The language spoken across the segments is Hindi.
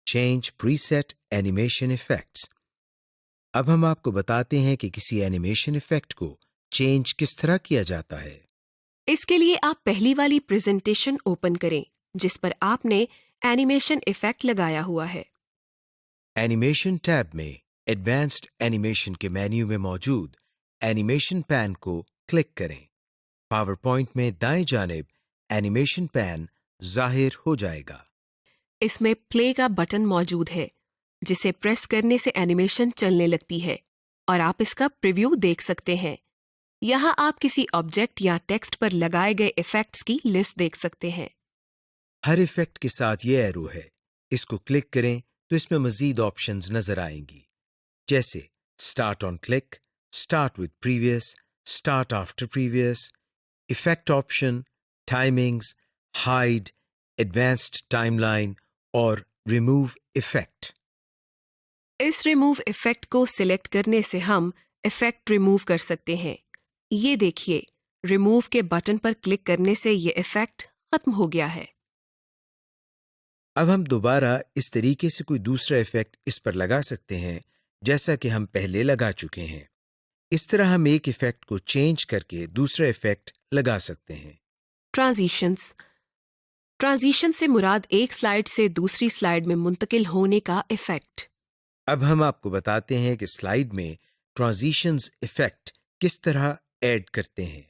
Change preset animation effects. अब हम आपको बताते हैं कि किसी एनिमेशन इफेक्ट को चेंज किस तरह किया जाता है। इसके लिए आप पहली वाली प्रेजेंटेशन ओपन करें जिस पर आपने एनिमेशन इफेक्ट लगाया हुआ है। एनिमेशन टैब में एडवांस्ड एनिमेशन के मेन्यू में मौजूद एनिमेशन पैन को क्लिक करें। पावर पॉइंट में दाएं जानिब एनिमेशन पैन जाहिर हो जाएगा। इसमें प्ले का बटन मौजूद है जिसे प्रेस करने से एनिमेशन चलने लगती है और आप इसका प्रीव्यू देख सकते हैं। यहाँ आप किसी ऑब्जेक्ट या टेक्स्ट पर लगाए गए इफेक्ट्स की लिस्ट देख सकते हैं। हर इफेक्ट के साथ ये एरो है, इसको क्लिक करें तो इसमें मजीद ऑप्शंस नजर आएंगी, जैसे start on click, start with previous, start after previous, effect option, timings, hide, advanced timeline और रिमूव इफेक्ट। इस रिमूव इफेक्ट को सिलेक्ट करने से हम इफेक्ट रिमूव कर सकते हैं। ये देखिए, रिमूव के बटन पर क्लिक करने से ये इफेक्ट खत्म हो गया है। अब हम दोबारा इस तरीके से कोई दूसरा इफेक्ट इस पर लगा सकते हैं जैसा कि हम पहले लगा चुके हैं। इस तरह हम एक इफेक्ट को चेंज करके दूसरा इफेक्ट लगा सकते हैं। ट्रांजिशंस। ट्रांजिशन से मुराद एक स्लाइड से दूसरी स्लाइड में मुंतकिल होने का इफेक्ट। अब हम आपको बताते हैं कि स्लाइड में ट्रांजिशंस इफेक्ट किस तरह ऐड करते हैं।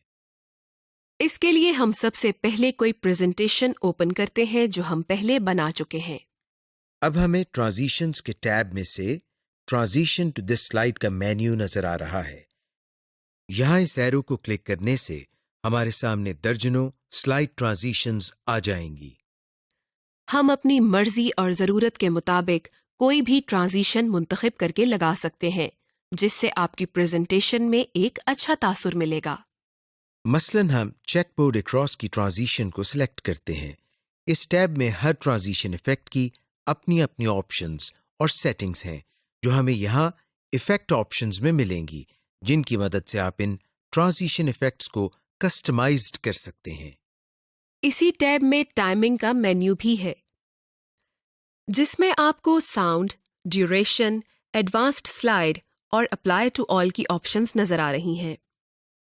इसके लिए हम सबसे पहले कोई प्रेजेंटेशन ओपन करते हैं जो हम पहले बना चुके हैं। अब हमें ट्रांजिशंस के टैब में से ट्रांजिशन टू दिस स्लाइड का मेन्यू नजर आ रहा है। यहां इस एरो को क्लिक करने से हमारे सामने दर्जनों स्लाइड ट्रांजिशंस आ जाएंगी। हम अपनी मर्जी और जरूरत के मुताबिक कोई भी ट्रांजिशन मुंतखब करके लगा सकते हैं जिससे आपकी प्रेजेंटेशन में एक अच्छा तासुर मिलेगा। मसलन हम चेकबोर्ड अक्रॉस की ट्रांजिशन को सिलेक्ट करते हैं। इस टैब में हर ट्रांजिशन इफेक्ट की अपनी अपनी ऑप्शंस और सेटिंग्स हैं जो हमें यहाँ इफेक्ट ऑप्शंस में मिलेंगी, जिनकी मदद से आप इन ट्रांजिशन इफेक्ट्स को कस्टमाइज्ड कर सकते हैं। इसी टैब में टाइमिंग का मेन्यू भी है जिसमें आपको साउंड, ड्यूरेशन, एडवांस्ड स्लाइड और अप्लाई टू ऑल की ऑप्शंस नजर आ रही हैं।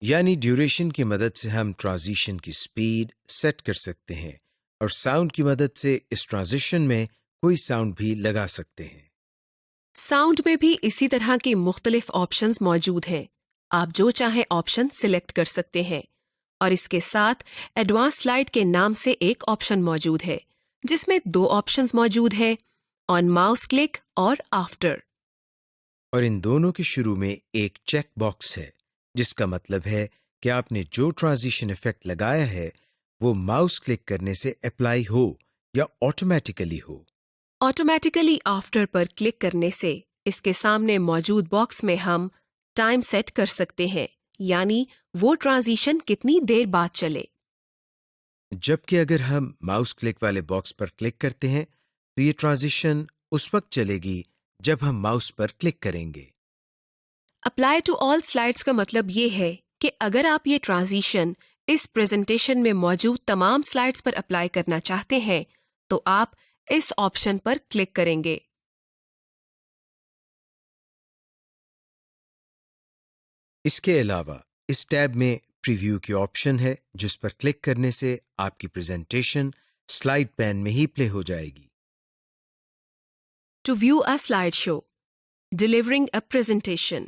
यानी ड्यूरेशन की मदद से हम ट्रांजिशन की स्पीड सेट कर सकते हैं और साउंड की मदद से इस ट्रांजिशन में कोई साउंड भी लगा सकते हैं। साउंड में भी इसी तरह के मुख्तलिफ ऑप्शंस मौजूद हैं। आप जो चाहे ऑप्शन सिलेक्ट कर सकते हैं और इसके साथ एडवांस स्लाइड के नाम से एक ऑप्शन मौजूद है जिसमें दो ऑप्शंस मौजूद हैं, ऑन माउस क्लिक और आफ्टर। और इन दोनों के शुरू में एक चेक बॉक्स है जिसका मतलब है कि आपने जो ट्रांजिशन इफेक्ट लगाया है वो माउस क्लिक करने से अप्लाई हो या ऑटोमेटिकली हो। ऑटोमेटिकली आफ्टर पर क्लिक करने से इसके सामने मौजूद बॉक्स में हम टाइम सेट कर सकते हैं, यानी वो ट्रांजिशन कितनी देर बाद चले। जबकि अगर हम माउस क्लिक वाले बॉक्स पर क्लिक करते हैं तो ये ट्रांजिशन उस वक्त चलेगी जब हम माउस पर क्लिक करेंगे। अप्लाई टू ऑल स्लाइड्स का मतलब ये है कि अगर आप ये ट्रांजिशन इस प्रेजेंटेशन में मौजूद तमाम स्लाइड्स पर अप्लाई करना चाहते हैं तो आप इस ऑप्शन पर क्लिक करेंगे। इसके अलावा इस टैब में प्रीव्यू की ऑप्शन है जिस पर क्लिक करने से आपकी प्रेजेंटेशन स्लाइड पैन में ही प्ले हो जाएगी। To view a slide show, delivering a presentation.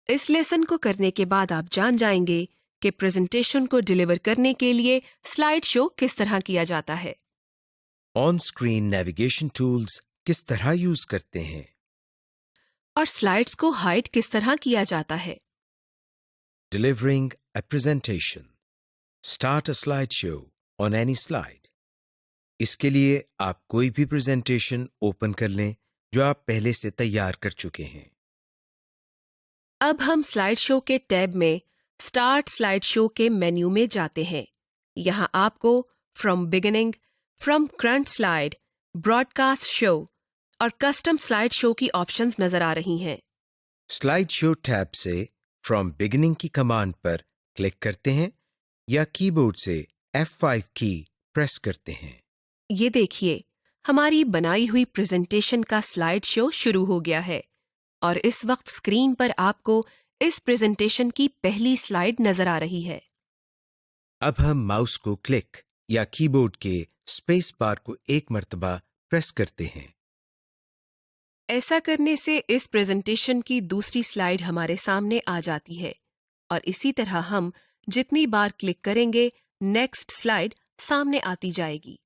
इस लेसन को करने के बाद आप जान जाएंगे कि प्रेजेंटेशन को डिलीवर करने के लिए स्लाइड शो किस तरह किया जाता है। ऑन स्क्रीन नेविगेशन टूल्स किस तरह यूज करते हैं और स्लाइड्स को हाइड किस तरह किया जाता है। Delivering a presentation, start a slide show on any slide. इसके लिए आप कोई भी प्रेजेंटेशन ओपन कर लें जो आप पहले से तैयार कर चुके हैं। अब हम स्लाइड शो के टैब में स्टार्ट स्लाइड शो के मेन्यू में जाते हैं। यहाँ आपको from beginning, from current slide, broadcast show और कस्टम स्लाइड शो की ऑप्शंस नजर आ रही हैं। स्लाइड शो टैब से फ्रॉम बिगिनिंग की कमांड पर क्लिक करते हैं या कीबोर्ड से F5 की प्रेस करते हैं। ये देखिए, हमारी बनाई हुई प्रेजेंटेशन का स्लाइड शो शुरू हो गया है और इस वक्त स्क्रीन पर आपको इस प्रेजेंटेशन की पहली स्लाइड नजर आ रही है। अब हम माउस को क्लिक या कीबोर्ड के स्पेस बार को एक मर्तबा प्रेस करते हैं। ऐसा करने से इस प्रेजेंटेशन की दूसरी स्लाइड हमारे सामने आ जाती है और इसी तरह हम जितनी बार क्लिक करेंगे नेक्स्ट स्लाइड सामने आती जाएगी।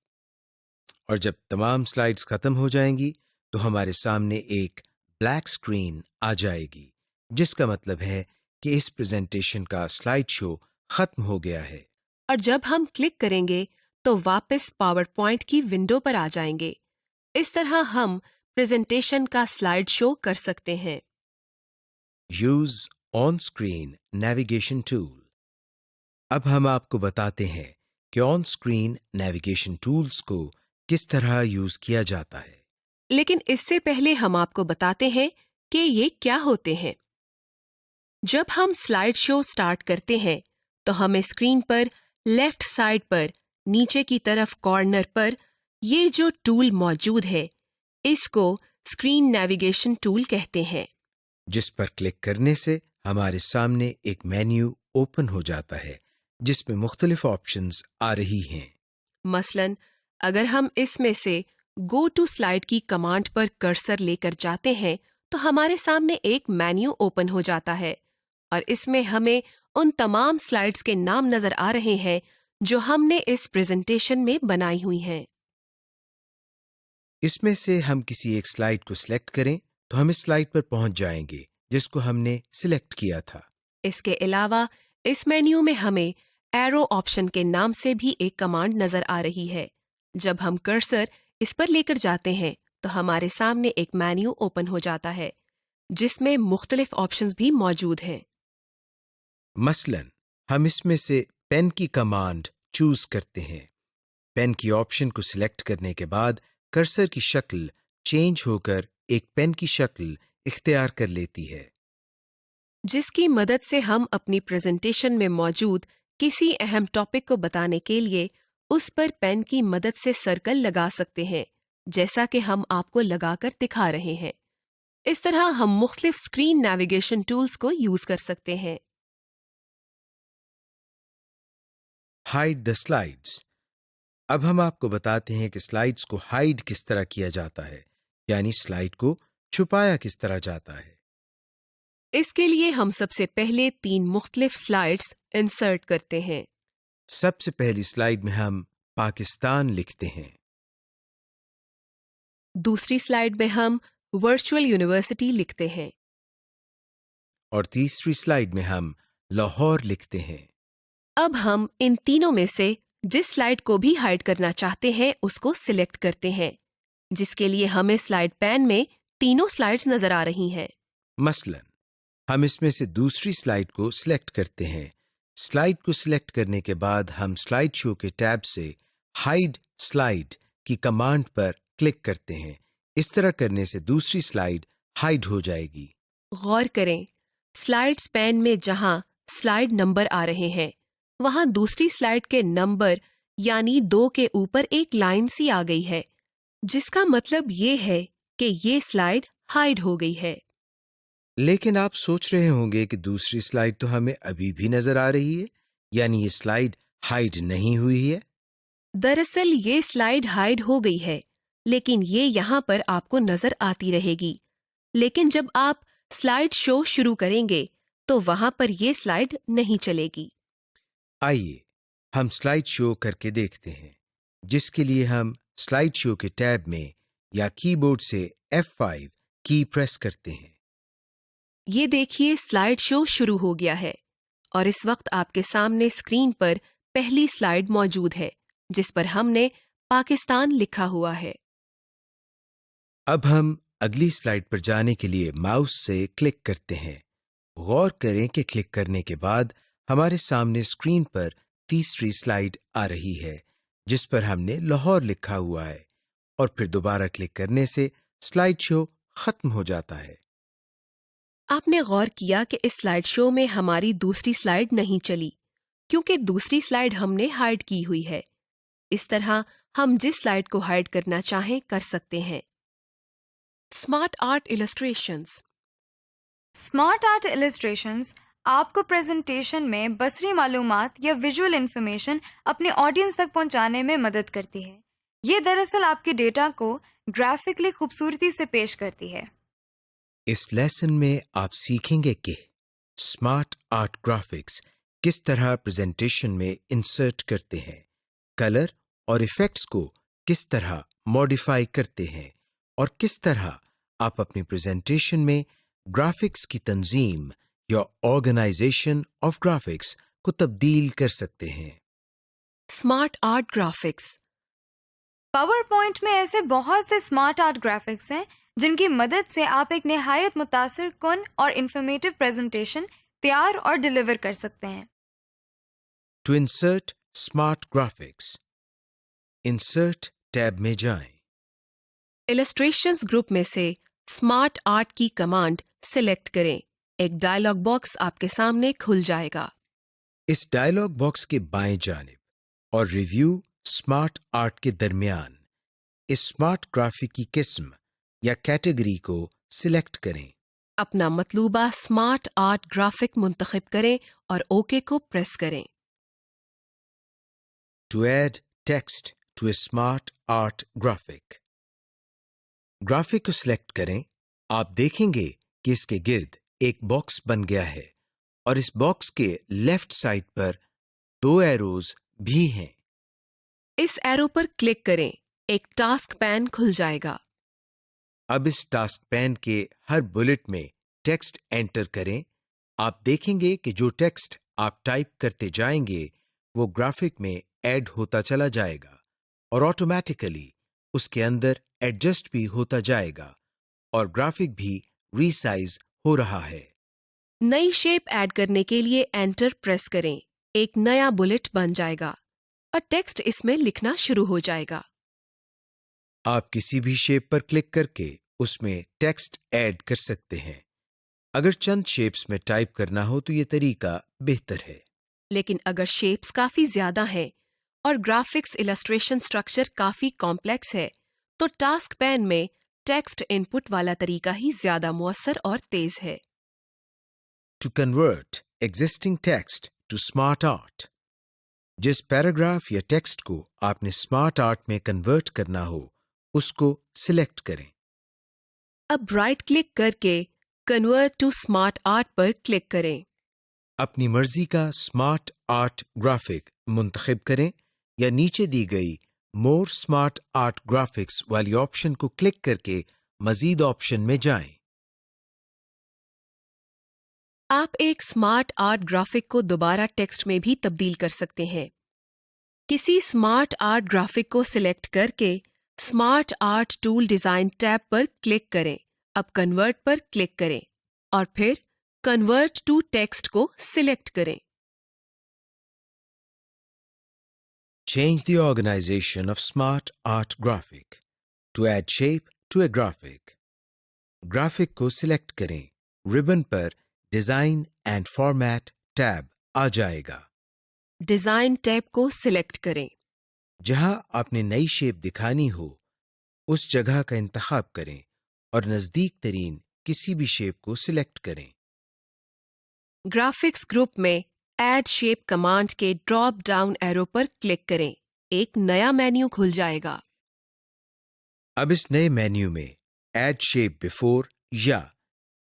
और जब तमाम स्लाइड्स खत्म हो जाएंगी तो हमारे सामने एक ब्लैक स्क्रीन आ जाएगी, जिसका मतलब है कि इस प्रेजेंटेशन का स्लाइड शो खत्म हो गया है। और जब हम क्लिक करेंगे तो वापस पावर पॉइंट की विंडो पर आ जाएंगे। इस तरह हम प्रेजेंटेशन का स्लाइड शो कर सकते हैं। Use on screen navigation tool. अब हम आपको बताते हैं कि ऑन स्क्रीन नेविगेशन टूल्स को किस तरह यूज किया जाता है। लेकिन इससे पहले हम आपको बताते हैं कि ये क्या होते हैं। जब हम स्लाइड शो स्टार्ट करते हैं तो हमें स्क्रीन पर लेफ्ट साइड पर नीचे की तरफ कॉर्नर पर ये जो टूल मौजूद है इसको स्क्रीन नेविगेशन टूल कहते हैं, जिस पर क्लिक करने से हमारे सामने एक मेन्यू ओपन हो जाता है जिसमें मुख्तलिफ ऑप्शंस आ रही हैं। मसलन अगर हम इसमें से गो टू स्लाइड की कमांड पर कर्सर लेकर जाते हैं तो हमारे सामने एक मेन्यू ओपन हो जाता है और इसमें हमें उन तमाम स्लाइड्स के नाम नजर आ रहे हैं जो हमने इस प्रेजेंटेशन में बनाई हुई हैं। इसमें से हम किसी एक स्लाइड को सिलेक्ट करें तो हम इस स्लाइड पर पहुंच जाएंगे जिसको हमने सिलेक्ट किया था। इसके अलावा इस मेन्यू में हमें एरो ऑप्शन के नाम से भी एक कमांड नजर आ रही है। जब हम कर्सर इस पर लेकर जाते हैं तो हमारे सामने एक मेन्यू ओपन हो जाता है जिसमें मुख्तलिफ ऑप्शंस भी मौजूद हैं। मसलन हम इसमें से पेन की कमांड चूज करते हैं। पेन की ऑप्शन को सिलेक्ट करने के बाद कर्सर की शक्ल चेंज होकर एक पेन की शक्ल इख्तियार कर लेती है, जिसकी मदद से हम अपनी प्रेजेंटेशन में मौजूद किसी अहम टॉपिक को बताने के लिए उस पर पेन की मदद से सर्कल लगा सकते हैं, जैसा कि हम आपको लगाकर दिखा रहे हैं। इस तरह हम मुख्तलिफ स्क्रीन नेविगेशन टूल्स को यूज कर सकते हैं। Hide the slides. अब हम आपको बताते हैं कि स्लाइड्स को हाइड किस तरह किया जाता है, यानी स्लाइड को छुपाया किस तरह जाता है। इसके लिए हम सबसे पहले 3 मुख्तलिफ स्लाइड्स इंसर्ट करते हैं। सबसे पहली स्लाइड में हम पाकिस्तान लिखते हैं। दूसरी स्लाइड में हम वर्चुअल यूनिवर्सिटी लिखते हैं और तीसरी स्लाइड में हम लाहौर लिखते हैं। अब हम इन तीनों में से जिस स्लाइड को भी हाइड करना चाहते हैं उसको सिलेक्ट करते हैं, जिसके लिए हमें स्लाइड पैन में तीनों स्लाइड्स नजर आ रही हैं। मसलन हम इसमें से दूसरी स्लाइड को सिलेक्ट करते हैं। स्लाइड को सिलेक्ट करने के बाद हम स्लाइड शो के टैब से हाइड स्लाइड की कमांड पर क्लिक करते हैं। इस तरह करने से दूसरी स्लाइड हाइड हो जाएगी। गौर करें, स्लाइड्स पैन में जहां स्लाइड नंबर आ रहे हैं वहां दूसरी स्लाइड के नंबर यानी 2 के ऊपर एक लाइन सी आ गई है, जिसका मतलब ये है कि ये स्लाइड हाइड हो गई है। लेकिन आप सोच रहे होंगे कि दूसरी स्लाइड तो हमें अभी भी नजर आ रही है, यानी ये स्लाइड हाइड नहीं हुई है। दरअसल ये स्लाइड हाइड हो गई है, लेकिन ये यहाँ पर आपको नजर आती रहेगी। लेकिन जब आप स्लाइड शो शुरू करेंगे तो वहां पर ये स्लाइड नहीं चलेगी। आइए हम स्लाइड शो करके देखते हैं, जिसके लिए हम स्लाइड शो के टैब में या कीबोर्ड से F5 की प्रेस करते हैं। ये देखिए, स्लाइड शो शुरू हो गया है और इस वक्त आपके सामने स्क्रीन पर पहली स्लाइड मौजूद है जिस पर हमने पाकिस्तान लिखा हुआ है। अब हम अगली स्लाइड पर जाने के लिए माउस से क्लिक करते हैं। गौर करें कि क्लिक करने के बाद हमारे सामने स्क्रीन पर तीसरी स्लाइड आ रही है जिस पर हमने लाहौर लिखा हुआ है, और फिर दोबारा क्लिक करने से स्लाइड शो खत्म हो जाता है। आपने गौर किया कि इस स्लाइड शो में हमारी दूसरी स्लाइड नहीं चली क्योंकि दूसरी स्लाइड हमने हाइड की हुई है। इस तरह हम जिस स्लाइड को हाइड करना चाहें कर सकते हैं। Smart art illustrations. Smart art illustrations आपको प्रेजेंटेशन में बसरी मालूमात या विजुअल इंफॉर्मेशन अपने ऑडियंस तक पहुंचाने में मदद करती है। ये दरअसल आपके डेटा को ग्राफिकली खूबसूरती से पेश करती है। इस लेसन में आप सीखेंगे कि स्मार्ट आर्ट ग्राफिक्स किस तरह प्रेजेंटेशन में इंसर्ट करते हैं, कलर और इफेक्ट्स को किस तरह मॉडिफाई करते हैं और किस तरह आप अपनी प्रेजेंटेशन में ग्राफिक्स की तंजीम या ऑर्गेनाइजेशन ऑफ ग्राफिक्स को तब्दील कर सकते हैं। Smart art graphics. Power point में ऐसे बहुत से स्मार्ट आर्ट ग्राफिक्स हैं जिनकी मदद से आप एक निहायत मुतासिर कुन और इंफॉर्मेटिव प्रेजेंटेशन तैयार और डिलीवर कर सकते हैं। To insert smart graphics, insert tab में जाएं। इलस्ट्रेशंस ग्रुप में से स्मार्ट आर्ट की कमांड सिलेक्ट करें। एक डायलॉग बॉक्स आपके सामने खुल जाएगा। इस डायलॉग बॉक्स के बाएं जानिब और रिव्यू स्मार्ट आर्ट के दरमियान इस स्मार्ट ग्राफिक की किस्म या कैटेगरी को सिलेक्ट करें। अपना मतलूबा स्मार्ट आर्ट ग्राफिक मुंतखब करें और ओके को प्रेस करें। To add text to a smart art graphic, graphic को सिलेक्ट करें। आप देखेंगे कि इसके गिर्द एक बॉक्स बन गया है और इस बॉक्स के लेफ्ट साइड पर 2 एरोज भी हैं। इस एरो पर क्लिक करें। एक टास्क पैन खुल जाएगा। अब इस टास्क पैन के हर बुलेट में टेक्स्ट एंटर करें। आप देखेंगे कि जो टेक्स्ट आप टाइप करते जाएंगे वो ग्राफिक में ऐड होता चला जाएगा और ऑटोमेटिकली उसके अंदर एडजस्ट भी होता जाएगा और ग्राफिक भी रीसाइज हो रहा है। नई शेप ऐड करने के लिए एंटर प्रेस करें। एक नया बुलेट बन जाएगा और टेक्स्ट इसमें लिखना शुरू हो जाएगा। आप किसी भी शेप पर क्लिक करके उसमें टेक्स्ट ऐड कर सकते हैं। अगर चंद शेप्स में टाइप करना हो तो ये तरीका बेहतर है, लेकिन अगर शेप्स काफी ज्यादा हैं और ग्राफिक्स इलस्ट्रेशन स्ट्रक्चर काफी कॉम्प्लेक्स है तो टास्क पैन में टेक्स्ट इनपुट वाला तरीका ही ज्यादा मुअस्सर और तेज है। To convert existing text to smart art, जिस पैराग्राफ या टेक्स्ट को आपने स्मार्ट आर्ट में कन्वर्ट करना हो उसको सिलेक्ट करें। अब राइट क्लिक करके कन्वर्ट टू स्मार्ट आर्ट पर क्लिक करें। अपनी मर्जी का स्मार्ट आर्ट ग्राफिक मुंतखब करें या नीचे दी गई मोर स्मार्ट आर्ट ग्राफिक्स वाली ऑप्शन को क्लिक करके मजीद ऑप्शन में जाएं। आप एक स्मार्ट आर्ट ग्राफिक को दोबारा टेक्स्ट में भी तब्दील कर सकते हैं। किसी स्मार्ट आर्ट ग्राफिक को सिलेक्ट करके smart art tool design tab पर क्लिक करें। अब कन्वर्ट पर क्लिक करें और फिर कन्वर्ट टू टेक्स्ट को सिलेक्ट करें। Change the organization of smart art graphic. To add shape to a graphic, graphic को सिलेक्ट करें। रिबन पर डिजाइन एंड फॉर्मेट टैब आ जाएगा। डिजाइन टैब को सिलेक्ट करें। जहां आपने नई शेप दिखानी हो उस जगह का इंतखाब करें और नजदीक तरीन किसी भी शेप को सिलेक्ट करें। ग्राफिक्स ग्रुप में ऐड शेप कमांड के ड्रॉप डाउन एरो पर क्लिक करें। एक नया मेन्यू खुल जाएगा। अब इस नए मेन्यू में ऐड शेप बिफोर या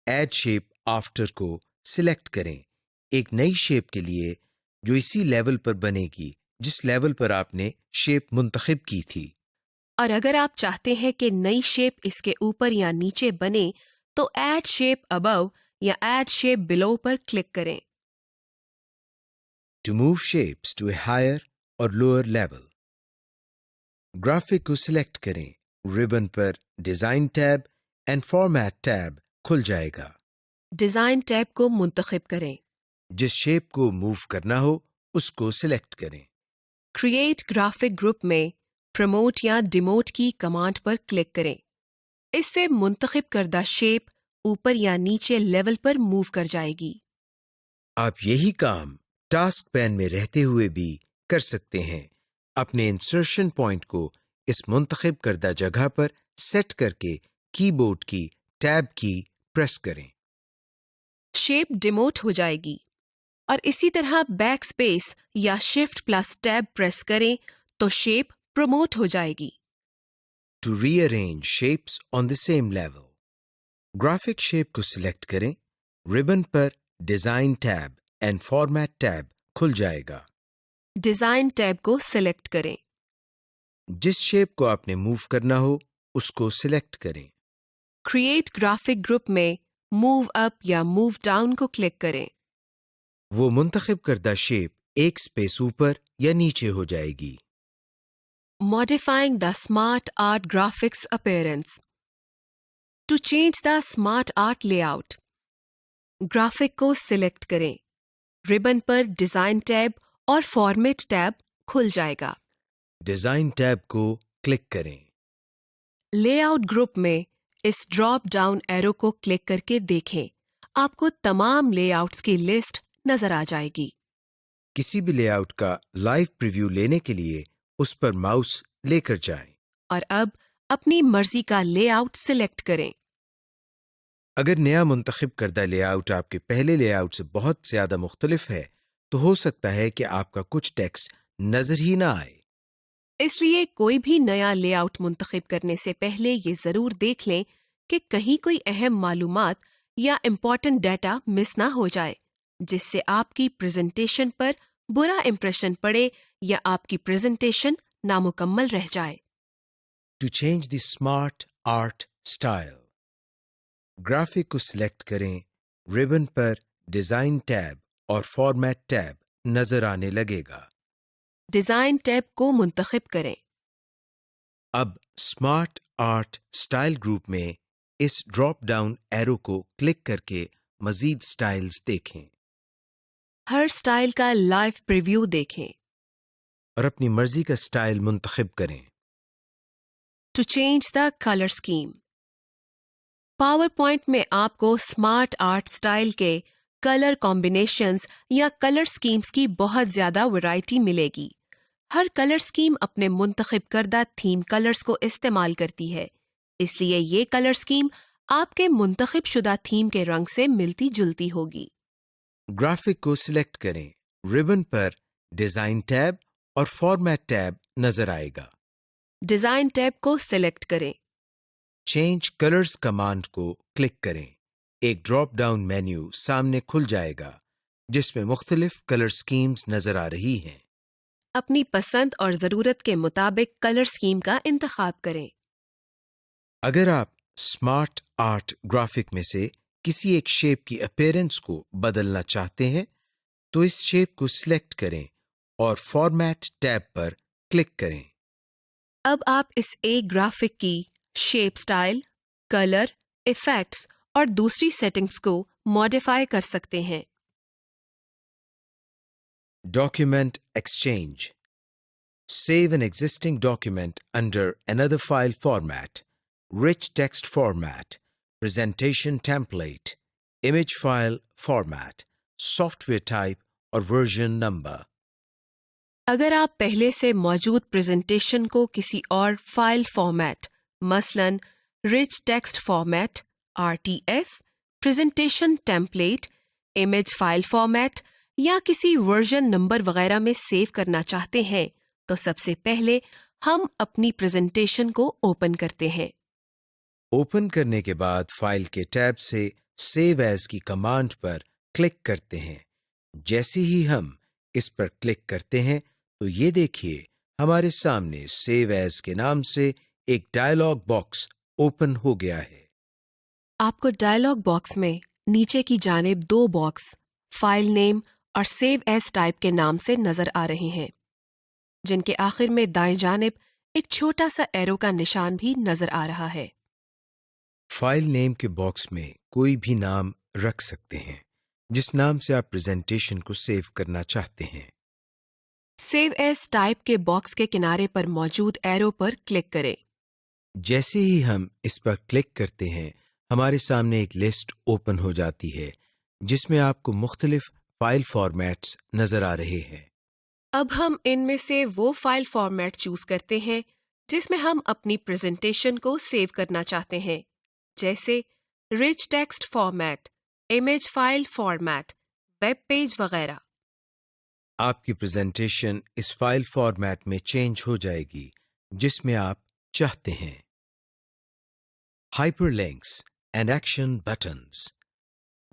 ऐड शेप आफ्टर को सिलेक्ट करें। एक नई शेप के लिए जो इसी लेवल पर बनेगी जिस लेवल पर आपने शेप मुंतखब की थी। और अगर आप चाहते हैं कि नई शेप इसके ऊपर या नीचे बने तो ऐड शेप अबव या ऐड शेप बिलो पर क्लिक करें। To move shapes to a higher or lower level, graphic को सिलेक्ट करें। रिबन पर design tab and format tab खुल जाएगा। डिजाइन टैब को मुंतखब करें। जिस शेप को मूव करना हो उसको सिलेक्ट करें। क्रिएट ग्राफिक ग्रुप में प्रमोट या डिमोट की कमांड पर क्लिक करें। इससे मुंतखब करदा शेप ऊपर या नीचे लेवल पर मूव कर जाएगी। आप यही काम टास्क पैन में रहते हुए भी कर सकते हैं। अपने इंसर्शन पॉइंट को इस मुंतखब करदा जगह पर सेट करके कीबोर्ड की टैब की प्रेस करें। शेप डिमोट हो जाएगी और इसी तरह बैक स्पेस या शिफ्ट प्लस टैब प्रेस करें तो शेप प्रमोट हो जाएगी। To rearrange shapes on the same level, graphic shape को सिलेक्ट करें, रिबन पर design tab and format tab खुल जाएगा। डिजाइन टैब को सिलेक्ट करें। जिस शेप को आपने मूव करना हो उसको सिलेक्ट करें। क्रिएट ग्राफिक ग्रुप में मूव अप या मूव डाउन को क्लिक करें। वो मुंतखब करदा शेप एक स्पेस ऊपर या नीचे हो जाएगी। Modifying the Smart Art Graphics appearance. To change the Smart Art layout, graphic को सिलेक्ट करें। रिबन पर डिजाइन टैब और फॉर्मेट टैब खुल जाएगा। डिजाइन टैब को क्लिक करें। लेआउट ग्रुप में इस ड्रॉप डाउन एरो को क्लिक करके देखें, आपको तमाम लेआउट्स की लिस्ट नजर आ जाएगी। किसी भी लेआउट का लाइव प्रीव्यू लेने के लिए उस पर माउस लेकर जाएं। और अब अपनी मर्जी का लेआउट सिलेक्ट करें। अगर नया मुंतखब करदा लेआउट आपके पहले लेआउट से बहुत ज्यादा मुख्तलिफ है तो हो सकता है कि आपका कुछ टेक्स्ट नजर ही ना आए। इसलिए कोई भी नया लेआउट मुंतखब करने से पहले ये जरूर देख लें कि कहीं कोई अहम मालूमात या इम्पोर्टेंट डाटा मिस ना हो जाए, जिससे आपकी प्रेजेंटेशन पर बुरा इंप्रेशन पड़े या आपकी प्रेजेंटेशन नामुकम्मल रह जाए। To change the smart art style, graphic को सिलेक्ट करें, रिबन पर डिजाइन टैब और फॉर्मेट टैब नजर आने लगेगा। डिजाइन टैब को मुंतखब करें। अब स्मार्ट आर्ट स्टाइल ग्रुप में इस ड्रॉप डाउन एरो को क्लिक करके मजीद स्टाइल्स देखें हर स्टाइल का लाइव प्रीव्यू देखें। और अपनी मर्जी का स्टाइल मुंतखब करें। To change the colour scheme, PowerPoint में आपको स्मार्ट आर्ट स्टाइल के कलर कॉम्बिनेशंस या कलर स्कीम्स की बहुत ज्यादा वैरायटी मिलेगी। हर कलर स्कीम अपने मुंतखब करदा थीम कलर्स को इस्तेमाल करती है, इसलिए ये कलर स्कीम आपके मुंतखब शुदा थीम के रंग से मिलती जुलती होगी। ग्राफिक को सिलेक्ट करें, रिबन पर डिजाइन टैब और फॉर्मेट टैब नजर आएगा। डिजाइन टैब को सिलेक्ट करें। चेंज कलर्स कमांड को क्लिक करें। एक ड्रॉप डाउन मेन्यू सामने खुल जाएगा जिसमें मुख्तलिफ कलर स्कीम्स नजर आ रही हैं। अपनी पसंद और जरूरत के मुताबिक कलर स्कीम का इंतखाब करें। अगर आप स्मार्ट आर्ट ग्राफिक में से किसी एक शेप की अपीयरेंस को बदलना चाहते हैं तो इस शेप को सिलेक्ट करें और फॉर्मेट टैब पर क्लिक करें। अब आप इस एक ग्राफिक की शेप स्टाइल, कलर, इफेक्ट्स और दूसरी सेटिंग्स को मॉडिफाई कर सकते हैं। Document exchange. Save an existing document under another file format, rich text format, presentation template, image file format, software type और version number. अगर आप पहले से मौजूद प्रेजेंटेशन को किसी और फाइल फॉर्मेट, मसलन rich text format RTF, presentation template, image file format या किसी वर्जन नंबर वगैरह में सेव करना चाहते हैं तो सबसे पहले हम अपनी प्रेजेंटेशन को ओपन करते हैं। ओपन करने के बाद फाइल के टैब से सेव एज की कमांड पर क्लिक करते हैं। जैसे ही हम इस पर क्लिक करते हैं तो ये देखिए हमारे सामने सेव एज के नाम से एक डायलॉग बॉक्स ओपन हो गया है। आपको डायलॉग बॉक्स में नीचे की जानिब 2 बॉक्स फाइल नेम और सेव एज टाइप के नाम से नजर आ रहे हैं, जिनके आखिर में दाएं जानिब एक छोटा सा एरो का निशान भी नजर आ रहा है। फाइल नेम के बॉक्स में कोई भी नाम रख सकते हैं जिस नाम से आप प्रेजेंटेशन को सेव करना चाहते हैं। सेव एज टाइप के बॉक्स के किनारे पर मौजूद एरो पर क्लिक करें। जैसे ही हम इस पर क्लिक करते हैं हमारे सामने एक लिस्ट ओपन हो जाती है जिसमें आपको मुख्तलिफ फाइल फॉर्मेट्स नजर आ रहे हैं। अब हम इनमें से वो फाइल फॉर्मेट चूज करते हैं जिसमें हम अपनी प्रेजेंटेशन को सेव करना चाहते हैं, जैसे rich text format, image file format, web page वगैरह। आपकी प्रेजेंटेशन इस फाइल फॉर्मेट में चेंज हो जाएगी जिसमें आप चाहते हैं। Hyperlinks and action buttons.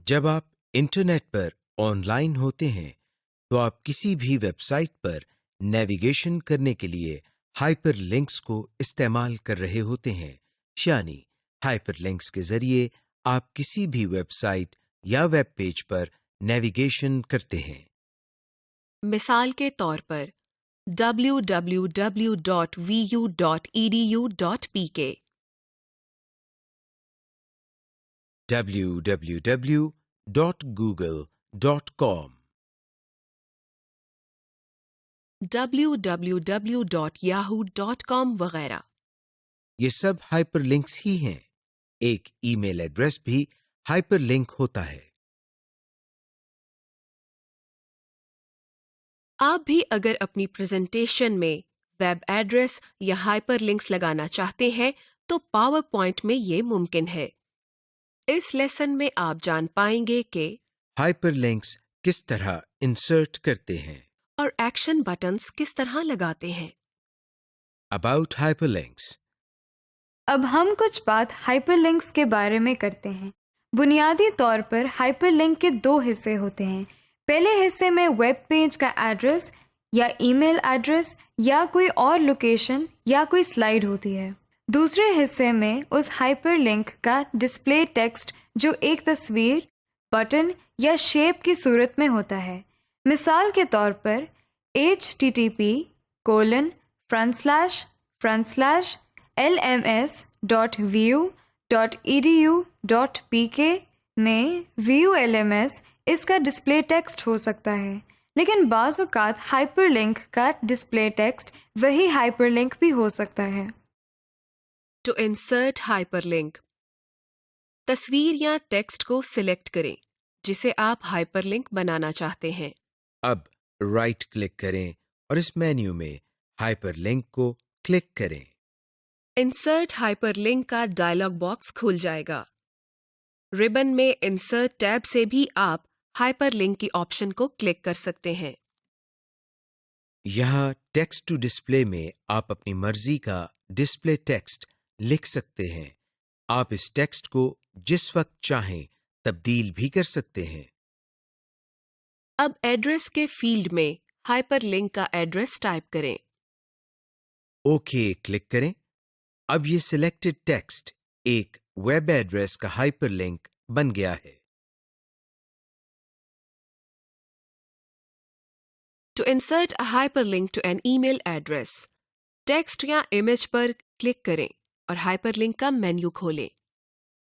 जब आप इंटरनेट पर ऑनलाइन होते हैं तो आप किसी भी वेबसाइट पर नेविगेशन करने के लिए हाइपरलिंक्स को इस्तेमाल कर रहे होते हैं, यानी हाइपरलिंक्स के जरिए आप किसी भी वेबसाइट या वेब पेज पर नेविगेशन करते हैं। मिसाल के तौर पर www.vu.edu.pk, www.google.com, www.yahoo.com वगैरह। ये सब हाइपरलिंक्स ही हैं। एक ईमेल एड्रेस भी हाइपरलिंक होता है। आप भी अगर अपनी प्रेजेंटेशन में वेब एड्रेस या हाइपरलिंक्स लगाना चाहते हैं तो पावर पॉइंट में ये मुमकिन है। इस लेसन में आप जान पाएंगे कि हाइपरलिंक्स किस तरह इंसर्ट करते हैं। और एक्शन बटन्स किस तरह लगाते हैं। About hyperlinks. अब हम कुछ बात हाइपरलिंक्स के बारे में करते हैं। बुनियादी तौर पर हाइपरलिंक के दो हिस्से होते हैं। पहले हिस्से में वेब पेज का एड्रेस या ईमेल एड्रेस या कोई और लोकेशन या कोई स्लाइड होती है। दूसरे हिस्से में उस हाइपरलिंक का डिस्प्ले टेक्स्ट जो एक तस्वीर, बटन या शेप की सूरत में होता है। मिसाल के तौर पर http://lms.vu.edu.pk में view LMS इसका डिस्प्ले टेक्स्ट हो सकता है, लेकिन बाज़ औक़ात हाइपरलिंक का डिस्प्ले टेक्स्ट वही हाइपरलिंक भी हो सकता है। टू इंसर्ट हाइपरलिंक, तस्वीर या टेक्स्ट को सिलेक्ट करें जिसे आप हाइपरलिंक बनाना चाहते हैं। अब राइट क्लिक करें और इस मेन्यू में हाइपरलिंक को क्लिक करें। इंसर्ट हाइपरलिंक का डायलॉग बॉक्स खुल जाएगा। रिबन में इंसर्ट टैब से भी आप हाइपरलिंक की ऑप्शन को क्लिक कर सकते हैं। यहाँ टेक्स्ट टू डिस्प्ले में आप अपनी मर्जी का डिस्प्ले टेक्स्ट लिख सकते हैं। आप इस टेक्स्ट को जिस वक्त चाहें तब्दील भी कर सकते हैं। अब एड्रेस के फील्ड में हाइपरलिंक का एड्रेस टाइप करें। ओके क्लिक करें। अब ये सिलेक्टेड टेक्स्ट एक वेब एड्रेस का हाइपरलिंक बन गया है। To insert a hyperlink to an email address, text या इमेज पर क्लिक करें और हाइपरलिंक का मेन्यू खोलें।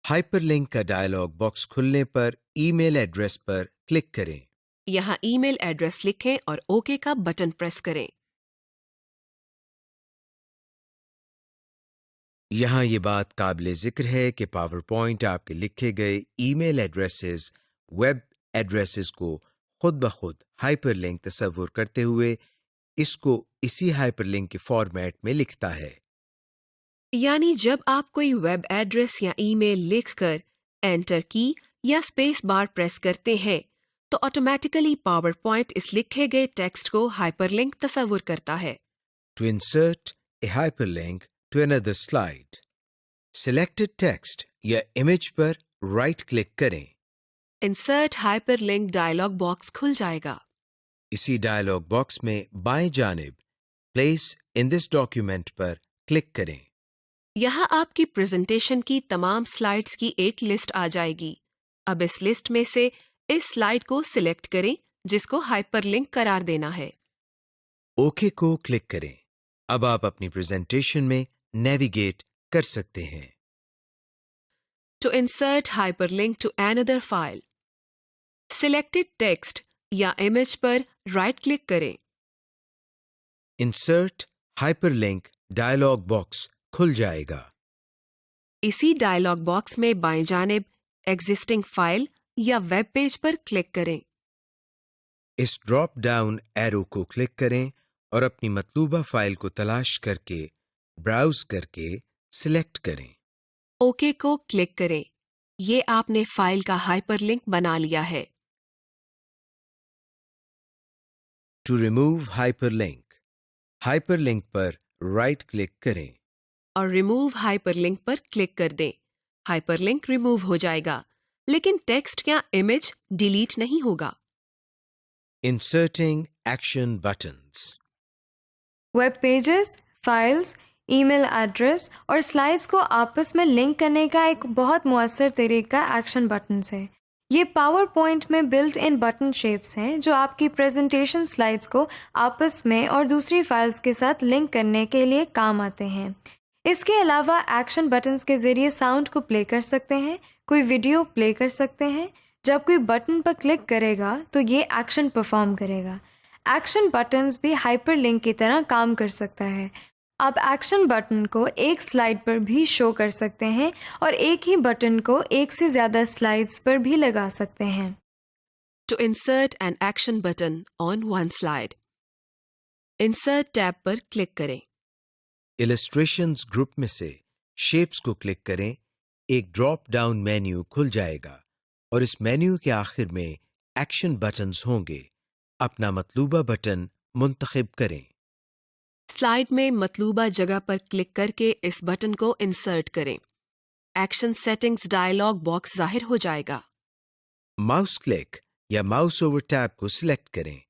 हाइपरलिंक का डायलॉग बॉक्स खुलने पर ईमेल एड्रेस पर क्लिक करें। यहाँ ईमेल एड्रेस लिखें और ओके का बटन प्रेस करें। यहाँ ये बात काबिल जिक्र है कि पावर पॉइंट आपके लिखे गए ईमेल एड्रेसेस, वेब एड्रेसेस को खुद ब खुद हाइपरलिंक तस्वुर करते हुए इसको इसी हाइपरलिंक के फॉर्मेट में लिखता है। यानी जब आप कोई वेब एड्रेस या ईमेल लिखकर एंटर की या स्पेस बार प्रेस करते हैं तो ऑटोमेटिकली पावर पॉइंट इस लिखे गए टेक्स्ट को हाइपरलिंक तस्वुर करता है। To insert a hyperlink to another slide, selected text या image पर राइट क्लिक करें। इंसर्ट हाइपरलिंक डायलॉग बॉक्स खुल जाएगा। इसी डायलॉग बॉक्स में बाएं जानिब प्लेस इन दिस डॉक्यूमेंट पर क्लिक करें। यहाँ आपकी प्रेजेंटेशन की तमाम स्लाइड्स की एक लिस्ट आ जाएगी। अब इस लिस्ट में से इस स्लाइड को सिलेक्ट करें जिसको हाइपरलिंक करार देना है। ओके को क्लिक करें। अब आप अपनी प्रेजेंटेशन में नेविगेट कर सकते हैं। To insert hyperlink to another file, selected text या इमेज पर राइट क्लिक करें। इंसर्ट हाइपरलिंक डायलॉग बॉक्स खुल जाएगा। इसी डायलॉग बॉक्स में बाएं जानिब एग्जिस्टिंग फाइल या वेब पेज पर क्लिक करें। इस ड्रॉप डाउन एरो को क्लिक करें और अपनी मतलूबा फाइल को तलाश करके ब्राउज करके सिलेक्ट करें। ओके को क्लिक करें। ये आपने फाइल का हाइपरलिंक बना लिया है। टू रिमूव हाइपरलिंक पर राइट क्लिक करें और रिमूव हाइपरलिंक पर क्लिक कर दें। हाइपरलिंक रिमूव हो जाएगा, लेकिन टेक्स्ट या इमेज डिलीट नहीं होगा। Inserting action buttons. Web pages, files, email address और स्लाइड्स को आपस में लिंक करने का एक बहुत मुअस्सर तरीका एक्शन बटन्स है। ये पावर पॉइंट में बिल्ट इन बटन शेप्स हैं जो आपकी प्रेजेंटेशन स्लाइड्स को आपस में और दूसरी फाइल्स के साथ लिंक करने के लिए काम आते हैं। इसके अलावा एक्शन बटन्स के ज़रिए साउंड को प्ले कर सकते हैं, कोई वीडियो प्ले कर सकते हैं। जब कोई बटन पर क्लिक करेगा तो ये एक्शन परफॉर्म करेगा। एक्शन बटन्स भी हाइपरलिंक की तरह काम कर सकता है। आप एक्शन बटन को एक स्लाइड पर भी शो कर सकते हैं और एक ही बटन को एक से ज़्यादा स्लाइड्स पर भी लगा सकते हैं। To insert an action button on one slide, Insert tab पर क्लिक करें। इलस्ट्रेशंस ग्रुप में से शेप्स को क्लिक करें। एक ड्रॉप डाउन मेन्यू खुल जाएगा और इस मेन्यू के आखिर में एक्शन बटन्स होंगे। अपना मतलूबा बटन मुंतखब करें। स्लाइड में मतलूबा जगह पर क्लिक करके इस बटन को इंसर्ट करें। एक्शन सेटिंग्स डायलॉग बॉक्स जाहिर हो जाएगा। माउस क्लिक या माउस ओवर टैब को सिलेक्ट करें।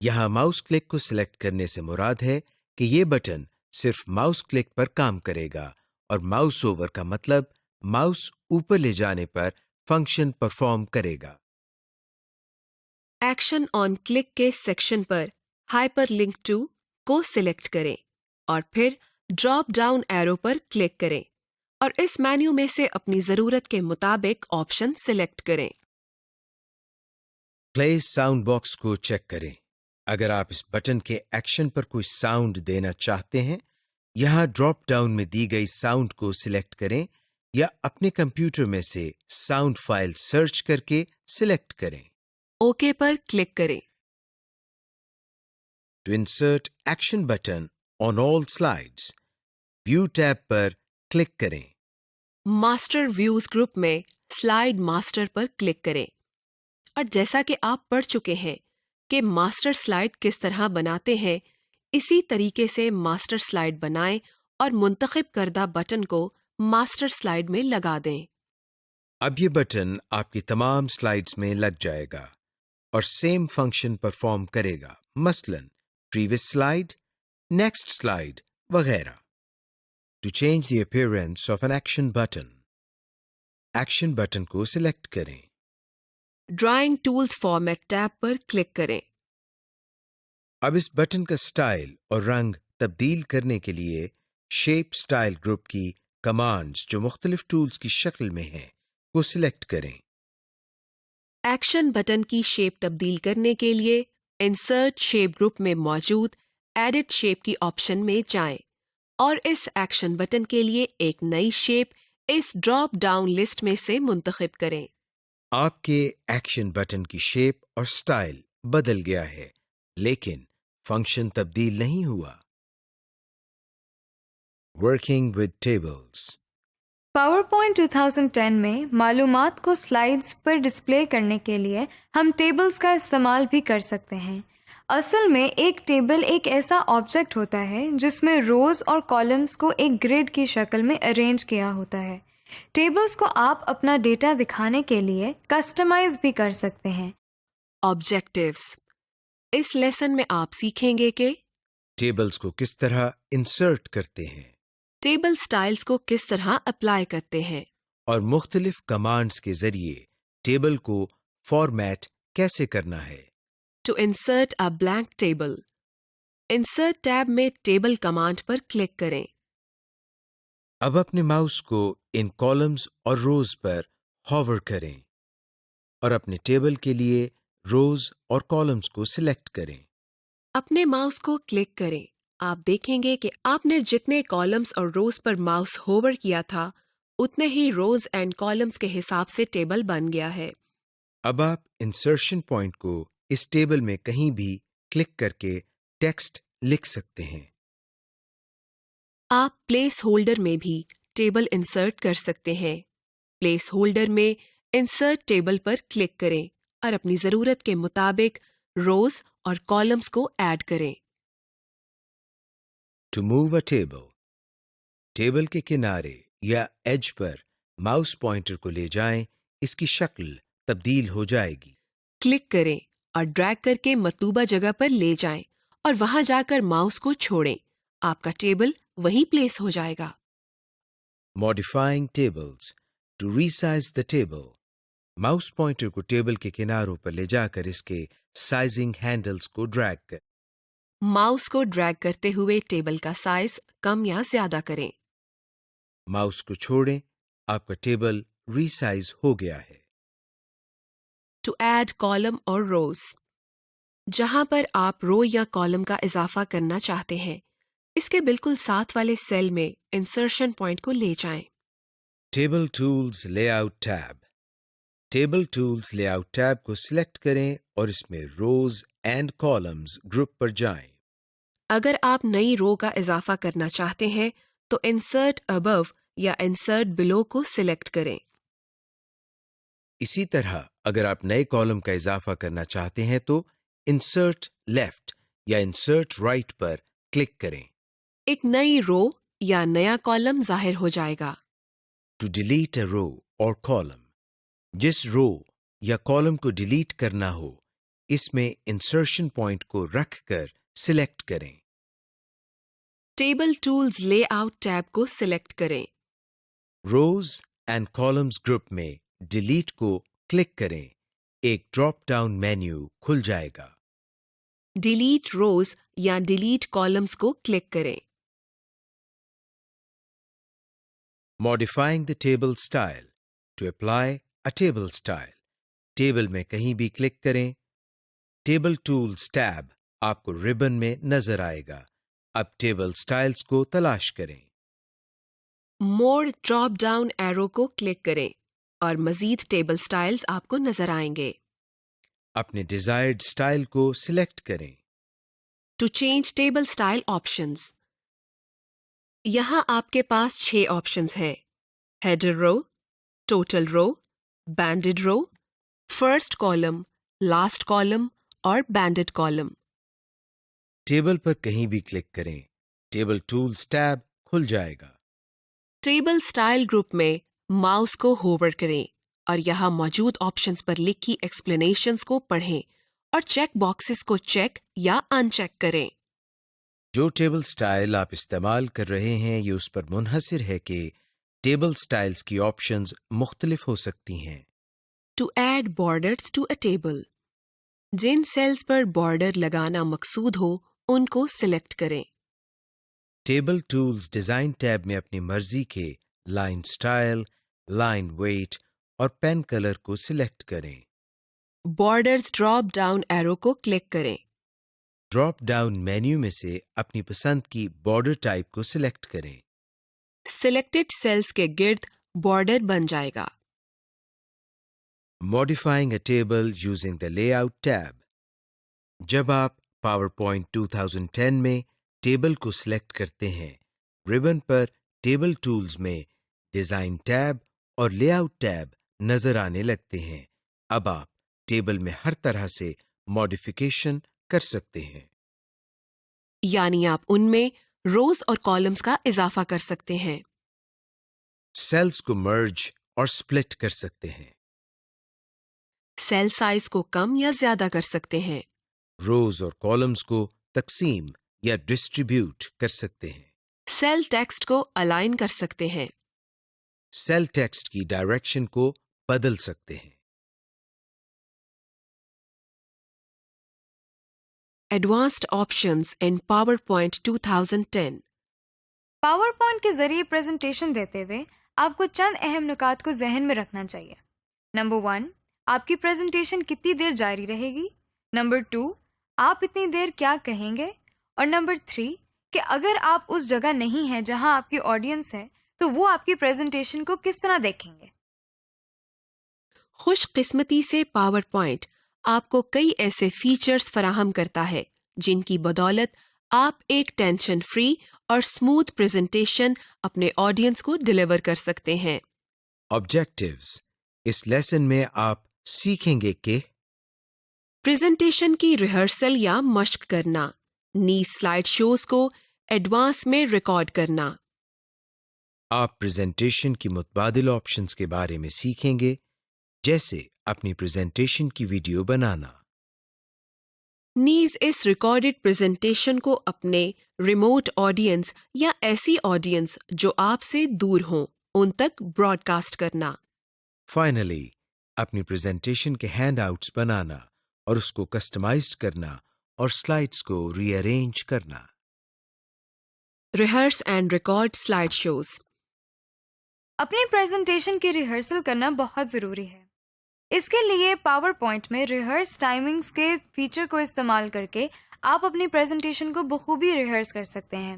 यहाँ माउस क्लिक को सिलेक्ट करने से मुराद है कि ये बटन सिर्फ माउस क्लिक पर काम करेगा और माउस ओवर का मतलब माउस ऊपर ले जाने पर फंक्शन परफॉर्म करेगा। एक्शन ऑन क्लिक के सेक्शन पर हाइपरलिंक टू को सिलेक्ट करें और फिर ड्रॉप डाउन एरो पर क्लिक करें और इस मेन्यू में से अपनी जरूरत के मुताबिक ऑप्शन सिलेक्ट करें। प्ले साउंड बॉक्स को चेक करें। अगर आप इस बटन के एक्शन पर कोई साउंड देना चाहते हैं, यहाँ ड्रॉप डाउन में दी गई साउंड को सिलेक्ट करें या अपने कंप्यूटर में से साउंड फाइल सर्च करके सिलेक्ट करें। ओके पर क्लिक करें। To insert action button on all slides, view tab पर क्लिक करें। मास्टर व्यूज ग्रुप में स्लाइड मास्टर पर क्लिक करें और जैसा कि आप पढ़ चुके हैं कि मास्टर स्लाइड किस तरह बनाते हैं, इसी तरीके से मास्टर स्लाइड बनाएं और मुंतखब करदा बटन को मास्टर स्लाइड में लगा दें। अब ये बटन आपकी तमाम स्लाइड्स में लग जाएगा और सेम फंक्शन परफॉर्म करेगा, मसलन प्रीवियस स्लाइड, नेक्स्ट स्लाइड वगैरह। To change the appearance of an action button को सिलेक्ट करें। ड्राइंग टूल्स फॉर्मेट टैब पर क्लिक करें। अब इस बटन का स्टाइल और रंग तब्दील करने के लिए शेप स्टाइल ग्रुप की कमांड्स जो मुख्तलिफ टूल्स की शक्ल में हैं को सिलेक्ट करें। एक्शन बटन की शेप तब्दील करने के लिए इंसर्ट शेप ग्रुप में मौजूद एडिट शेप की ऑप्शन में जाएं और इस एक्शन बटन के लिए एक नई शेप इस ड्रॉप डाउन लिस्ट में से मुंतखब करें। आपके एक्शन बटन की शेप और स्टाइल बदल गया है, लेकिन फंक्शन तब्दील नहीं हुआ। Working with tables. पावरपॉइंट 2010 में मालूमात को स्लाइड्स पर डिस्प्ले करने के लिए हम टेबल्स का इस्तेमाल भी कर सकते हैं। असल में एक टेबल एक ऐसा ऑब्जेक्ट होता है जिसमें रोज़ और कॉलम्स को एक ग्रिड की शक्ल में अरेंज किया होता है। टेबल्स को आप अपना डेटा दिखाने के लिए कस्टमाइज भी कर सकते हैं। ऑब्जेक्टिव्स। इस लेसन में आप सीखेंगे कि टेबल्स को किस तरह इंसर्ट करते हैं, टेबल स्टाइल्स को किस तरह अप्लाई करते हैं और मुख्तलिफ कमांड्स के जरिए टेबल को फॉर्मेट कैसे करना है। To insert a blank table, insert tab में टेबल कमांड पर क्लिक करें। अब अपने माउस को इन कॉलम्स और रोज पर हॉवर करें और अपने टेबल के लिए रोज और कॉलम्स को सिलेक्ट करें। अपने माउस को क्लिक करें। आप देखेंगे कि आपने जितने कॉलम्स और रोज पर माउस होवर किया था, उतने ही रोज एंड कॉलम्स के हिसाब से टेबल बन गया है। अब आप इंसर्शन पॉइंट को इस टेबल में कहीं भी क्लिक करके टेक्स्ट लिख सकते हैं। आप प्लेस होल्डर में भी टेबल इंसर्ट कर सकते हैं। प्लेस होल्डर में इंसर्ट टेबल पर क्लिक करें और अपनी ज़रूरत के मुताबिक रोज और कॉलम्स को ऐड करें। To move a table, table के किनारे या एज पर माउस पॉइंटर को ले जाएं, इसकी शक्ल तब्दील हो जाएगी। क्लिक करें और ड्रैग करके मतलूबा जगह पर ले जाएं और वहां जाकर माउस को छोड़ें। आपका टेबल वहीं प्लेस हो जाएगा। Modifying tables. To resize the table, mouse pointer को टेबल के किनारों पर ले जाकर इसके साइजिंग हैंडल्स को ड्रैग कर माउस को ड्रैग करते हुए टेबल का साइज कम या ज्यादा करें। माउस को छोड़ें, आपका टेबल रीसाइज हो गया है। टू ऐड कॉलम और रोज, जहां पर आप रो या कॉलम का इजाफा करना चाहते हैं, इसके बिल्कुल साथ वाले सेल में इंसर्शन पॉइंट को ले जाएं। Table tools layout tab. Table tools layout tab को सिलेक्ट करें और इसमें रोज एंड कॉलम्स ग्रुप पर जाएं। अगर आप नई रो का इजाफा करना चाहते हैं तो इंसर्ट अबव या इंसर्ट बिलो को सिलेक्ट करें। इसी तरह अगर आप नए कॉलम का इजाफा करना चाहते हैं तो इंसर्ट लेफ्ट या इंसर्ट राइट पर क्लिक करें। एक नई रो या नया कॉलम जाहिर हो जाएगा। टू डिलीट अ रो और कॉलम, जिस रो या कॉलम को डिलीट करना हो, इसमें इंसर्शन पॉइंट को रखकर सिलेक्ट करें। टेबल टूल्स लेआउट टैब को सिलेक्ट करें। रोज एंड कॉलम्स ग्रुप में डिलीट को क्लिक करें। एक ड्रॉप डाउन मेन्यू खुल जाएगा। डिलीट रोज या डिलीट कॉलम्स को क्लिक करें। Modifying the table style. To apply a table style, table में कहीं भी क्लिक करें। टेबल टूल्स टैब आपको रिबन में नजर आएगा। अब टेबल स्टाइल्स को तलाश करें। मोर ड्रॉप डाउन एरो को क्लिक करें और मजीद टेबल स्टाइल्स आपको नजर आएंगे। अपने डिजायर्ड स्टाइल को सिलेक्ट करें। To change table style options, यहां आपके पास 6 ऑप्शंस हैं। हेडर रो, टोटल रो, बैंडेड रो, फर्स्ट कॉलम, लास्ट कॉलम और बैंडेड कॉलम। टेबल पर कहीं भी क्लिक करें। टेबल टूल्स टैब खुल जाएगा। टेबल स्टाइल ग्रुप में माउस को होवर करें और यहां मौजूद ऑप्शंस पर लिखी एक्सप्लेनेशंस को पढ़ें और चेक बॉक्सेस को चेक या अनचेक करें। जो टेबल स्टाइल आप इस्तेमाल कर रहे हैं, ये उस पर मुनहसिर है कि टेबल स्टाइल्स की ऑप्शंस मुख्तलिफ हो सकती हैं। To add borders to a table, जिन सेल्स पर बॉर्डर लगाना मकसूद हो उनको सिलेक्ट करें। टेबल टूल्स डिजाइन टैब में अपनी मर्जी के लाइन स्टाइल, लाइन वेट और पेन कलर को सिलेक्ट करें। बॉर्डर्स ड्रॉप डाउन एरो को क्लिक करें। ड्रॉप डाउन मेन्यू में से अपनी पसंद की बॉर्डर टाइप को सिलेक्ट करें। सिलेक्टेड सेल्स के गिर्द बॉर्डर बन जाएगा। Modifying a table using the layout tab, जब आप पावरपॉइंट 2010 में टेबल को सिलेक्ट करते हैं, रिबन पर टेबल टूल्स में डिजाइन टैब और लेआउट टैब नजर आने लगते हैं। अब आप टेबल में हर तरह से मॉडिफिकेशन कर सकते हैं। यानी आप उनमें रोज और कॉलम्स का इजाफा कर सकते हैं। सेल्स को मर्ज और स्प्लिट कर सकते हैं। सेल साइज को कम या ज्यादा कर सकते हैं। रोज और कॉलम्स को तकसीम या डिस्ट्रीब्यूट कर सकते हैं। सेल टेक्स्ट को अलाइन कर सकते हैं। सेल टेक्स्ट की डायरेक्शन को बदल सकते हैं। एडवांस्ड ऑप्शंस इन पावरपॉइंट 2010। पावरपॉइंट के जरिए प्रेजेंटेशन देते हुए आपको चंद अहम नुकात को जहन में रखना चाहिए। नंबर 1, आपकी प्रेजेंटेशन कितनी देर जारी रहेगी। नंबर 2, आप इतनी देर क्या कहेंगे। और नंबर 3, कि अगर आप उस जगह नहीं हैं जहां आपकी ऑडियंस है तो वो आपकी प्रेजेंटेशन को किस तरह देखेंगे। खुशकिस्मती से पावरपॉइंट आपको कई ऐसे फीचर्स फराहम करता है जिनकी बदौलत आप एक टेंशन फ्री और स्मूथ प्रेजेंटेशन अपने ऑडियंस को डिलीवर कर सकते हैं। ऑब्जेक्टिव्स। इस लेसन में आप सीखेंगे कि प्रेजेंटेशन की रिहर्सल या मश्क करना, नी स्लाइड शोज को एडवांस में रिकॉर्ड करना। आप प्रेजेंटेशन की मुतबादिल ऑप्शंस के बारे में सीखेंगे, जैसे अपनी प्रेजेंटेशन की वीडियो बनाना। नीज इस रिकॉर्डेड प्रेजेंटेशन को अपने रिमोट ऑडियंस या ऐसी ऑडियंस जो आपसे दूर हों उन तक ब्रॉडकास्ट करना। फाइनली, अपनी प्रेजेंटेशन के हैंडआउट्स बनाना और उसको कस्टमाइज्ड करना और स्लाइड्स को रीअरेंज करना। Rehearse and record slide shows. अपनी प्रेजेंटेशन की रिहर्सल करना बहुत ज़रूरी है। इसके लिए पावर पॉइंट में रिहर्स टाइमिंग्स के फीचर को इस्तेमाल करके आप अपनी प्रेजेंटेशन को बखूबी रिहर्स कर सकते हैं।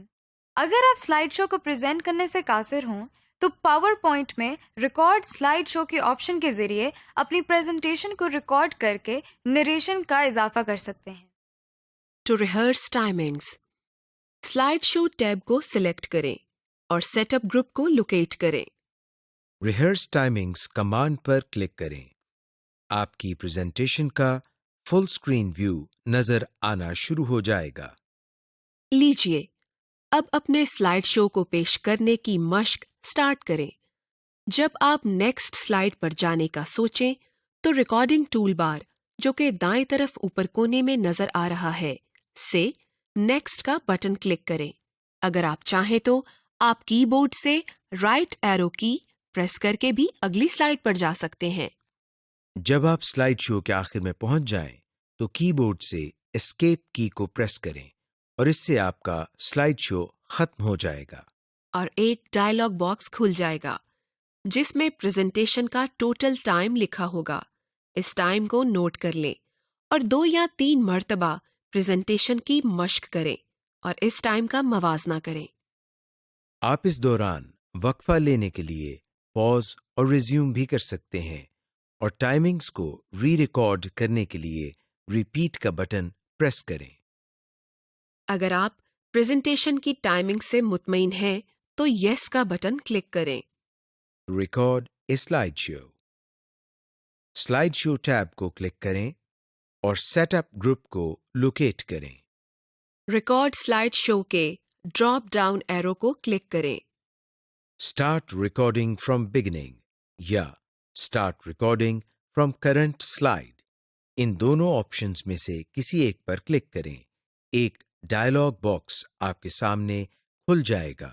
अगर आप स्लाइड शो को प्रेजेंट करने से कासिर हों तो पावर पॉइंट में रिकॉर्ड स्लाइड शो के ऑप्शन के ज़रिए अपनी प्रेजेंटेशन को रिकॉर्ड करके नरेशन का इजाफा कर सकते हैं। To rehearse timings, slide show tab को सिलेक्ट करें और सेटअप ग्रुप को लोकेट करें। रिहर्स टाइमिंग्स कमांड पर क्लिक करें। आपकी प्रेजेंटेशन का फुल स्क्रीन व्यू नजर आना शुरू हो जाएगा। लीजिए, अब अपने स्लाइड शो को पेश करने की मश्क स्टार्ट करें। जब आप नेक्स्ट स्लाइड पर जाने का सोचें तो रिकॉर्डिंग टूल बार, जो कि दाएं तरफ ऊपर कोने में नजर आ रहा है, से नेक्स्ट का बटन क्लिक करें। अगर आप चाहें तो आप कीबोर्ड से राइट एरो की प्रेस करके भी अगली स्लाइड पर जा सकते हैं। जब आप स्लाइड शो के आखिर में पहुंच जाएं, तो कीबोर्ड से एस्केप की को प्रेस करें और इससे आपका स्लाइड शो खत्म हो जाएगा और एक डायलॉग बॉक्स खुल जाएगा जिसमें प्रेजेंटेशन का टोटल टाइम लिखा होगा। इस टाइम को नोट कर लें और 2 या 3 मर्तबा प्रेजेंटेशन की मश्क करें और इस टाइम का मवाजना करें। आप इस दौरान वक्फा लेने के लिए पॉज और रिज्यूम भी कर सकते हैं और टाइमिंग्स को री रिकॉर्ड करने के लिए रिपीट का बटन प्रेस करें। अगर आप प्रेजेंटेशन की टाइमिंग से मुतमईन हैं तो यस का बटन क्लिक करें। Record a slide show. Slide show tab को क्लिक करें और सेटअप ग्रुप को लोकेट करें। रिकॉर्ड स्लाइड शो के ड्रॉप डाउन एरो को क्लिक करें। स्टार्ट रिकॉर्डिंग फ्रॉम बिगिनिंग या start recording from current slide, इन दोनों ऑप्शंस में से किसी एक पर क्लिक करें। एक डायलॉग बॉक्स आपके सामने खुल जाएगा।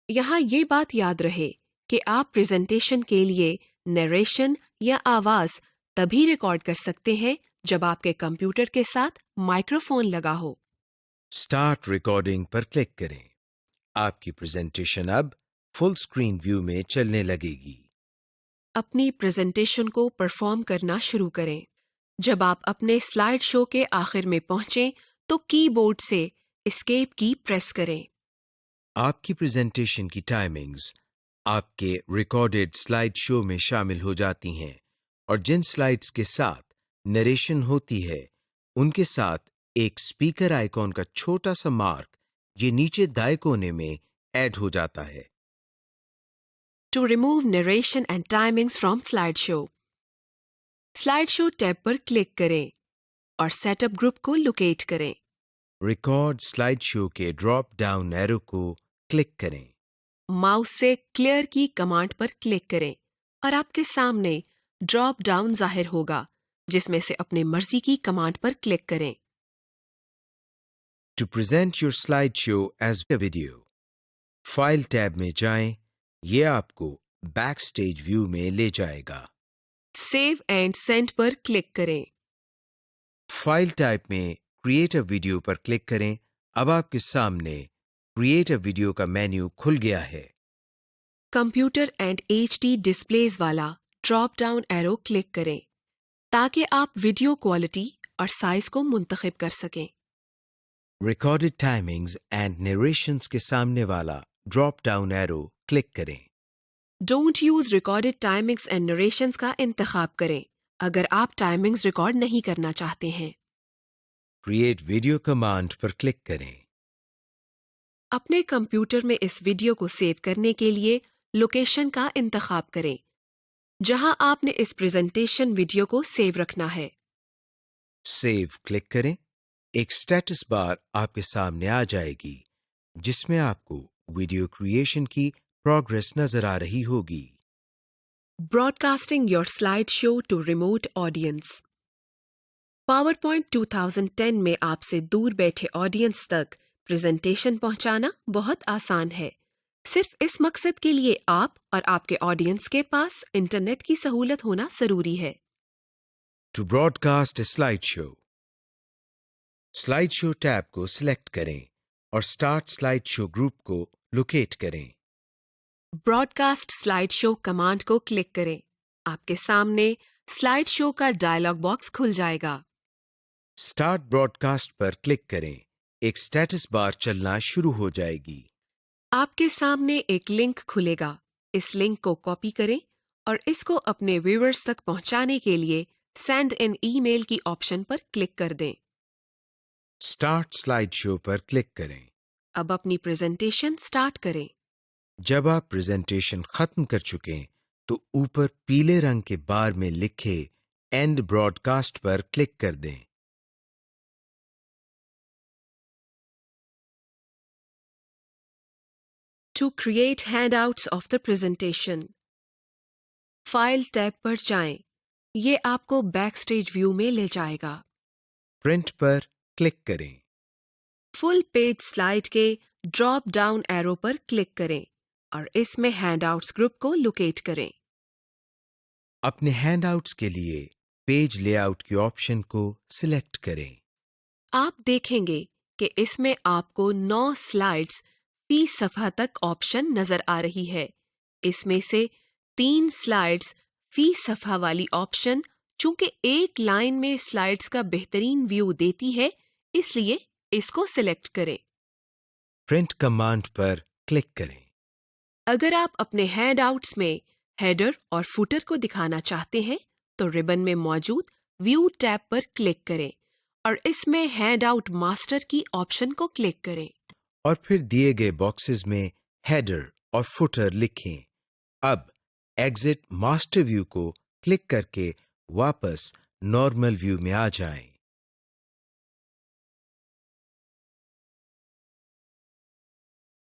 यहाँ ये बात याद रहे कि आप प्रेजेंटेशन के लिए नरेशन या आवाज तभी रिकॉर्ड कर सकते हैं जब आपके कंप्यूटर के साथ माइक्रोफोन लगा हो। स्टार्ट रिकॉर्डिंग पर क्लिक करें। आपकी प्रेजेंटेशन अब फुल स्क्रीन व्यू में चलने लगेगी। अपनी प्रेजेंटेशन को परफॉर्म करना शुरू करें। जब आप अपने स्लाइड शो के आखिर में पहुंचें तो कीबोर्ड से एस्केप की प्रेस करें। आपकी प्रेजेंटेशन की टाइमिंग्स आपके रिकॉर्डेड स्लाइड शो में शामिल हो जाती हैं और जिन स्लाइड्स के साथ नरेशन होती है उनके साथ एक स्पीकर आइकॉन का छोटा सा मार्क ये नीचे दाएं कोने में ऐड हो जाता है। To remove narration and timings from slide show, slide show tab पर क्लिक करें और सेटअप ग्रुप को लोकेट करें। रिकॉर्ड स्लाइड शो के ड्रॉप डाउन एरो को क्लिक करें। माउस से क्लियर की कमांड पर क्लिक करें और आपके सामने ड्रॉप डाउन जाहिर होगा जिसमें से अपने मर्जी की कमांड पर क्लिक करें। To present your slide show as a video, file tab में जाएं। ये आपको बैक स्टेज व्यू में ले जाएगा। सेव एंड सेंड पर क्लिक करें। फाइल टाइप में क्रिएट अ वीडियो पर क्लिक करें। अब आपके सामने क्रिएट अ वीडियो का मेन्यू खुल गया है। कंप्यूटर एंड HD डिस्प्लेज वाला ड्रॉप डाउन एरो क्लिक करें ताकि आप वीडियो क्वालिटी और साइज को मुंतखब कर सकें। रिकॉर्डेड टाइमिंग्स एंड नरेशंस के सामने वाला ड्रॉप डाउन एरो क्लिक करें। Don't use recorded timings and narrations का इंतखाब करें अगर आप टाइमिंग्स रिकॉर्ड नहीं करना चाहते हैं। क्रिएट वीडियो कमांड पर क्लिक करें। अपने कंप्यूटर में इस वीडियो को सेव करने के लिए लोकेशन का इंतखाब करें जहां आपने इस प्रेजेंटेशन वीडियो को सेव रखना है। सेव क्लिक करें। एक स्टेटस बार आपके सामने आ जाएगी जिसमें आपको वीडियो क्रिएशन की प्रोग्रेस नजर आ रही होगी। Broadcasting your slide show to remote audience. PowerPoint 2010 में आपसे दूर बैठे ऑडियंस तक प्रेजेंटेशन पहुंचाना बहुत आसान है। सिर्फ इस मकसद के लिए आप और आपके ऑडियंस के पास इंटरनेट की सहूलत होना जरूरी है। To broadcast a slide show tab को सिलेक्ट करें और स्टार्ट स्लाइड शो ग्रुप को लोकेट करें। ब्रॉडकास्ट स्लाइड शो कमांड को क्लिक करें। आपके सामने स्लाइड शो का डायलॉग बॉक्स खुल जाएगा। स्टार्ट ब्रॉडकास्ट पर क्लिक करें। एक स्टेटस बार चलना शुरू हो जाएगी। आपके सामने एक लिंक खुलेगा। इस लिंक को कॉपी करें और इसको अपने व्यूअर्स तक पहुंचाने के लिए सेंड इन ईमेल की ऑप्शन पर क्लिक कर दें। स्टार्ट स्लाइड शो पर क्लिक करें। अब अपनी प्रेजेंटेशन स्टार्ट करें। जब आप प्रेजेंटेशन खत्म कर चुके तो ऊपर पीले रंग के बार में लिखे एंड ब्रॉडकास्ट पर क्लिक कर दें। To create handouts of the presentation, file tab पर जाएं। ये आपको बैकस्टेज व्यू में ले जाएगा। प्रिंट पर क्लिक करें। फुल पेज स्लाइड के ड्रॉप डाउन एरो पर क्लिक करें और इसमें हैंडआउट्स ग्रुप को लोकेट करें। अपने हैंडआउट्स के लिए पेज लेआउट के ऑप्शन को सिलेक्ट करें। आप देखेंगे कि इसमें आपको 9 स्लाइड्स फी सफ़ा तक ऑप्शन नजर आ रही है। इसमें से 3 स्लाइड्स फी सफ़ा वाली ऑप्शन चूंकि एक लाइन में स्लाइड्स का बेहतरीन व्यू देती है, इसलिए इसको सिलेक्ट करें। प्रिंट कमांड पर क्लिक करें। अगर आप अपने हैंडआउट्स में हेडर और फुटर को दिखाना चाहते हैं तो रिबन में मौजूद व्यू टैब पर क्लिक करें और इसमें हैंडआउट मास्टर की ऑप्शन को क्लिक करें और फिर दिए गए बॉक्सेस में हेडर और फुटर लिखें। अब एग्जिट मास्टर व्यू को क्लिक करके वापस नॉर्मल व्यू में आ जाएं।